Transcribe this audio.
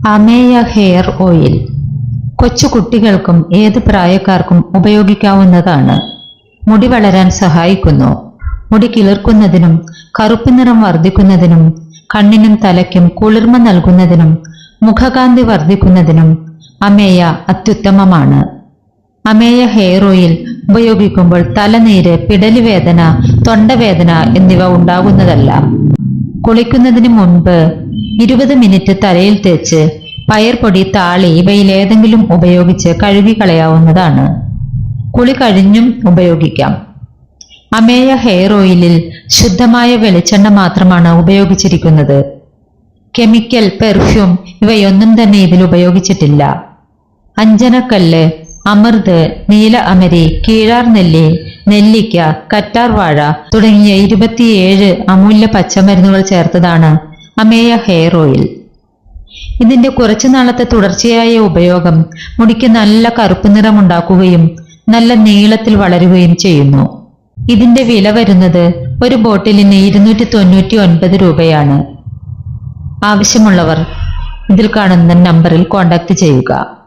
Ameya hair oil കൊച്ചു കുട്ടികൾക്കും ഏത് പ്രായക്കാർക്കും ഉപയോഗിക്കാവുന്നതാണ്. മുടി വളരാൻ സഹായിക്കുന്നു. മുടി കിളിർക്കുന്നതിനും കറുപ്പ് നിറം വർദ്ധിക്കുന്നതിനും കണ്ണിനും തലയ്ക്കും കുളിർമ നൽകുന്നതിനും മുഖകാന്തി വർദ്ധിക്കുന്നതിനും അമേയ അത്യുത്തമമാണ്. അമേയ ഹെയർ ഓയിൽ ഉപയോഗിക്കുമ്പോൾ തലനീര്, പിടലിവേദന, തൊണ്ടവേദന എന്നിവ ഉണ്ടാകുന്നതല്ല. കുളിക്കുന്നതിന് മുൻപ് 20 മിനിറ്റ് തലയിൽ തേച്ച് പയർപ്പൊടി, താളി ഇവയിലേതെങ്കിലും ഉപയോഗിച്ച് കഴുകിക്കളയാവുന്നതാണ്. കുളി കഴിഞ്ഞും ഉപയോഗിക്കാം. അമേയ ഹെയർ ഓയിലിൽ ശുദ്ധമായ വെളിച്ചെണ്ണ മാത്രമാണ് ഉപയോഗിച്ചിരിക്കുന്നത്. കെമിക്കൽ, പെർഫ്യൂം ഇവയൊന്നും തന്നെ ഇതിൽ ഉപയോഗിച്ചിട്ടില്ല. അഞ്ജനക്കല്ല്, അമൃത്, നീല അമരി, കീഴാർ നെല്ലി, നെല്ലിക്ക, കറ്റാർവാഴ തുടങ്ങിയ 27 അമൂല്യ പച്ചമരുന്നുകൾ ചേർത്തതാണ് അമേയ ഹെയർ ഓയിൽ. ഇതിന്റെ കുറച്ചു നാളത്തെ തുടർച്ചയായ ഉപയോഗം മുടിക്ക് നല്ല കറുപ്പ് നിറമുണ്ടാക്കുകയും നല്ല നീളത്തിൽ വളരുകയും ചെയ്യുന്നു. ഇതിന്റെ വില വരുന്നത് ഒരു ബോട്ടിലിന് 299 രൂപയാണ്. ആവശ്യമുള്ളവർ ഇതിൽ കാണുന്ന നമ്പറിൽ കോൺടാക്ട് ചെയ്യുക.